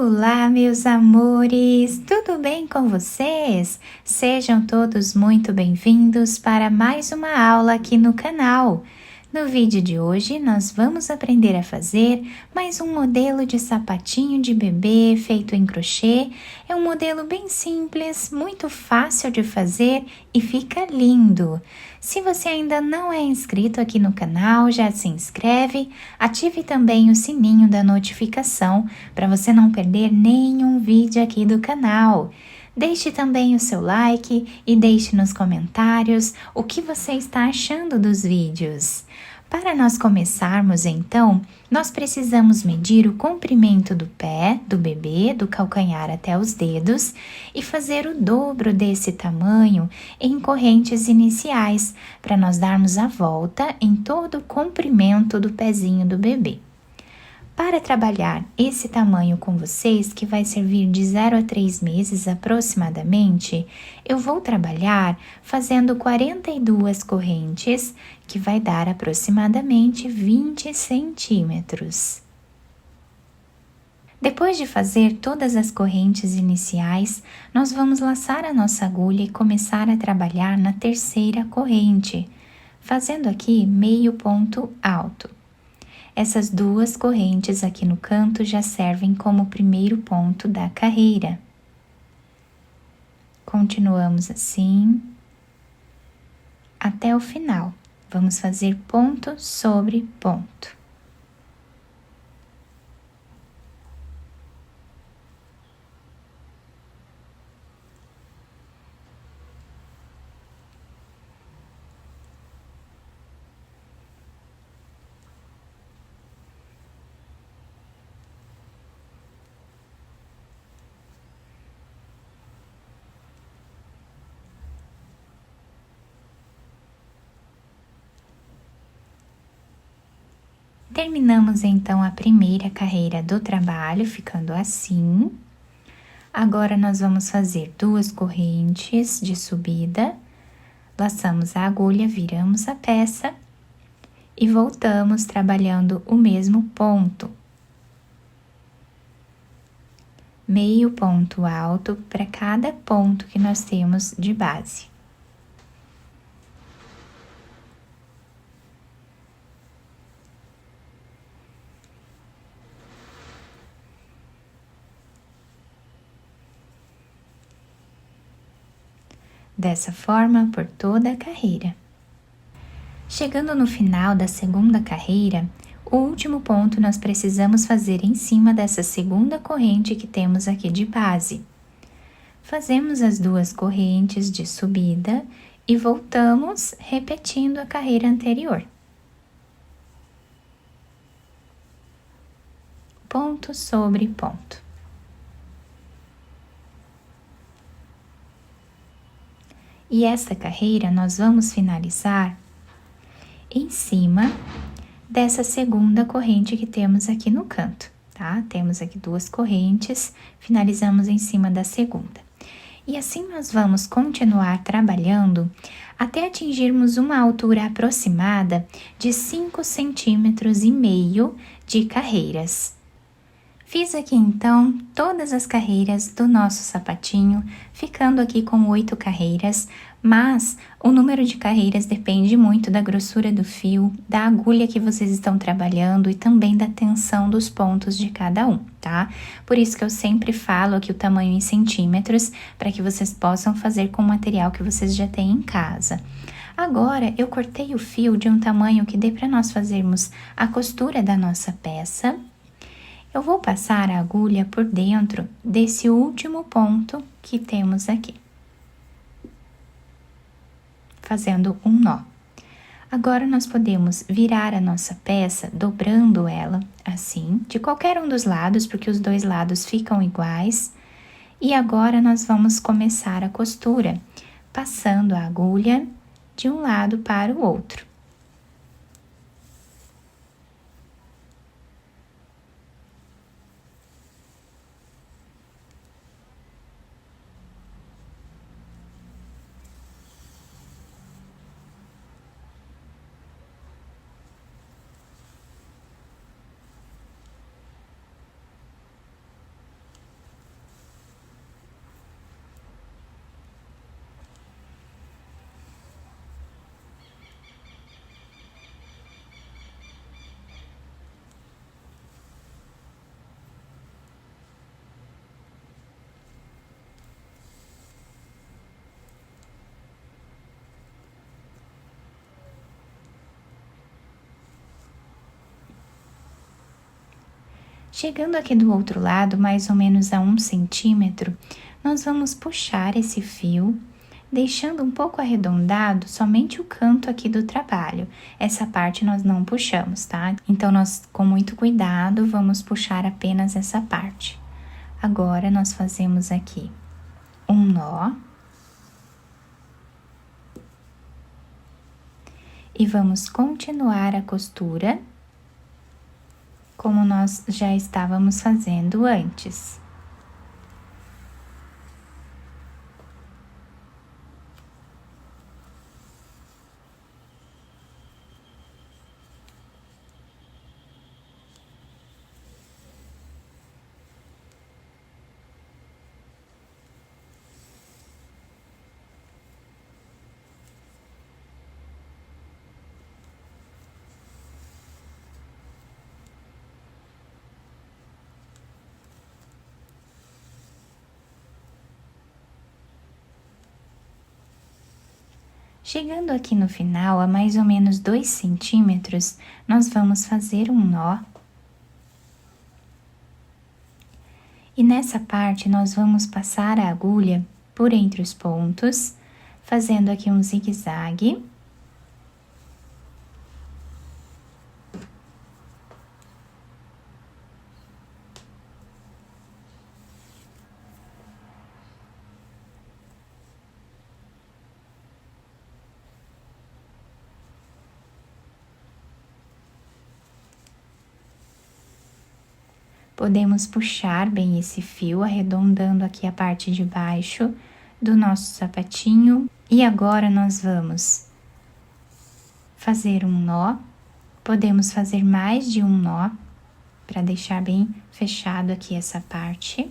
Olá, meus amores! Tudo bem com vocês? Sejam todos muito bem-vindos para mais uma aula aqui no canal. No vídeo de hoje, nós vamos aprender a fazer mais um modelo de sapatinho de bebê feito em crochê. É um modelo bem simples, muito fácil de fazer e fica lindo. Se você ainda não é inscrito aqui no canal, já se inscreve, ative também o sininho da notificação para você não perder nenhum vídeo aqui do canal. Deixe também o seu like e deixe nos comentários o que você está achando dos vídeos. Para nós começarmos então, nós precisamos medir o comprimento do pé do bebê, do calcanhar até os dedos, e fazer o dobro desse tamanho em correntes iniciais, para nós darmos a volta em todo o comprimento do pezinho do bebê. Para trabalhar esse tamanho com vocês, que vai servir de 0 a 3 meses aproximadamente, eu vou trabalhar fazendo 42 correntes, que vai dar aproximadamente 20 centímetros. Depois de fazer todas as correntes iniciais, nós vamos laçar a nossa agulha e começar a trabalhar na terceira corrente, fazendo aqui meio ponto alto. Essas duas correntes aqui no canto já servem como primeiro ponto da carreira. Continuamos assim até o final. Vamos fazer ponto sobre ponto. Terminamos então a primeira carreira do trabalho, ficando assim. Agora, nós vamos fazer duas correntes de subida, laçamos a agulha, viramos a peça e voltamos trabalhando o mesmo ponto. Meio ponto alto para cada ponto que nós temos de base. Dessa forma, por toda a carreira. Chegando no final da segunda carreira, o último ponto nós precisamos fazer em cima dessa segunda corrente que temos aqui de base. Fazemos as duas correntes de subida e voltamos repetindo a carreira anterior. Ponto sobre ponto. E essa carreira nós vamos finalizar em cima dessa segunda corrente que temos aqui no canto, tá? Temos aqui duas correntes, finalizamos em cima da segunda. E assim nós vamos continuar trabalhando até atingirmos uma altura aproximada de 5,5 centímetros de carreiras. Fiz aqui então todas as carreiras do nosso sapatinho, ficando aqui com 8 carreiras, mas o número de carreiras depende muito da grossura do fio, da agulha que vocês estão trabalhando e também da tensão dos pontos de cada um, tá? Por isso que eu sempre falo aqui o tamanho em centímetros, para que vocês possam fazer com o material que vocês já têm em casa. Agora, eu cortei o fio de um tamanho que dê para nós fazermos a costura da nossa peça. Eu vou passar a agulha por dentro desse último ponto que temos aqui, fazendo um nó. Agora, nós podemos virar a nossa peça, dobrando ela assim, de qualquer um dos lados, porque os dois lados ficam iguais. E agora, nós vamos começar a costura, passando a agulha de um lado para o outro. Chegando aqui do outro lado, mais ou menos a 1 centímetro, nós vamos puxar esse fio, deixando um pouco arredondado somente o canto aqui do trabalho. Essa parte nós não puxamos, tá? Então, nós, com muito cuidado, vamos puxar apenas essa parte. Agora, nós fazemos aqui um nó. E vamos continuar a costura como nós já estávamos fazendo antes. Chegando aqui no final, a mais ou menos 2 centímetros, nós vamos fazer um nó. E nessa parte, nós vamos passar a agulha por entre os pontos, fazendo aqui um zigue-zague. Podemos puxar bem esse fio, arredondando aqui a parte de baixo do nosso sapatinho. E agora, nós vamos fazer um nó. Podemos fazer mais de um nó, para deixar bem fechado aqui essa parte.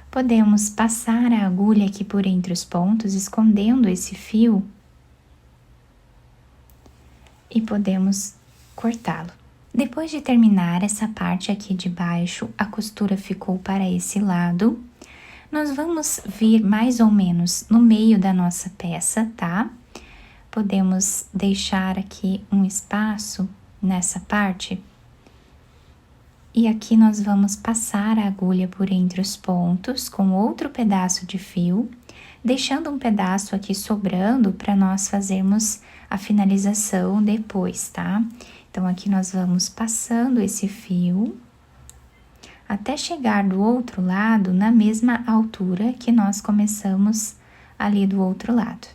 Podemos passar a agulha aqui por entre os pontos, escondendo esse fio. E podemos cortá-lo. Depois de terminar essa parte aqui de baixo, a costura ficou para esse lado. Nós vamos vir mais ou menos no meio da nossa peça, tá? Podemos deixar aqui um espaço nessa parte. E aqui nós vamos passar a agulha por entre os pontos com outro pedaço de fio, deixando um pedaço aqui sobrando para nós fazermos a finalização depois, tá? Então, aqui nós vamos passando esse fio até chegar do outro lado na mesma altura que nós começamos ali do outro lado.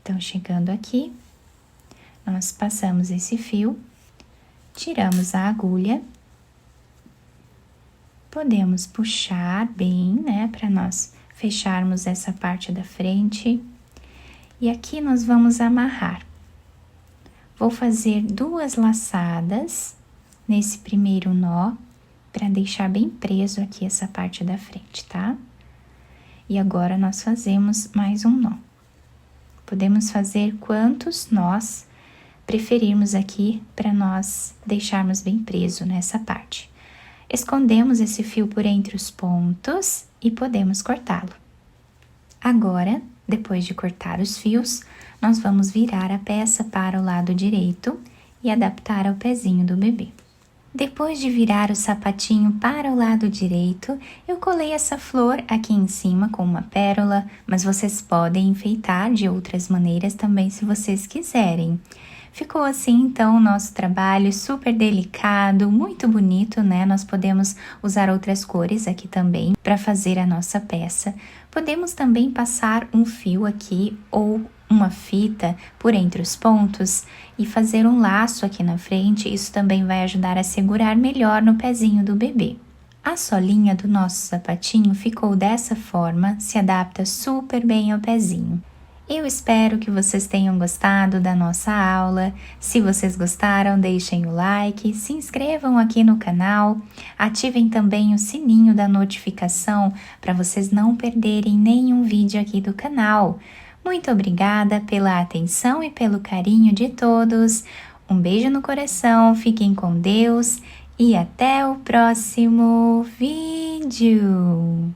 Então, chegando aqui, nós passamos esse fio. Tiramos a agulha, podemos puxar bem, né, para nós fecharmos essa parte da frente. E aqui nós vamos amarrar. Vou fazer 2 laçadas nesse primeiro nó, para deixar bem preso aqui essa parte da frente, tá? E agora nós fazemos mais um nó. Podemos fazer quantos nós preferirmos aqui para nós deixarmos bem preso nessa parte. Escondemos esse fio por entre os pontos e podemos cortá-lo. Agora, depois de cortar os fios, nós vamos virar a peça para o lado direito e adaptar ao pezinho do bebê. Depois de virar o sapatinho para o lado direito, eu colei essa flor aqui em cima com uma pérola, mas vocês podem enfeitar de outras maneiras também se vocês quiserem. Ficou assim, então, o nosso trabalho super delicado, muito bonito, né? Nós podemos usar outras cores aqui também para fazer a nossa peça. Podemos também passar um fio aqui ou uma fita por entre os pontos e fazer um laço aqui na frente. Isso também vai ajudar a segurar melhor no pezinho do bebê. A solinha do nosso sapatinho ficou dessa forma, se adapta super bem ao pezinho. Eu espero que vocês tenham gostado da nossa aula. Se vocês gostaram, deixem o like, se inscrevam aqui no canal, ativem também o sininho da notificação para vocês não perderem nenhum vídeo aqui do canal. Muito obrigada pela atenção e pelo carinho de todos. Um beijo no coração, fiquem com Deus e até o próximo vídeo.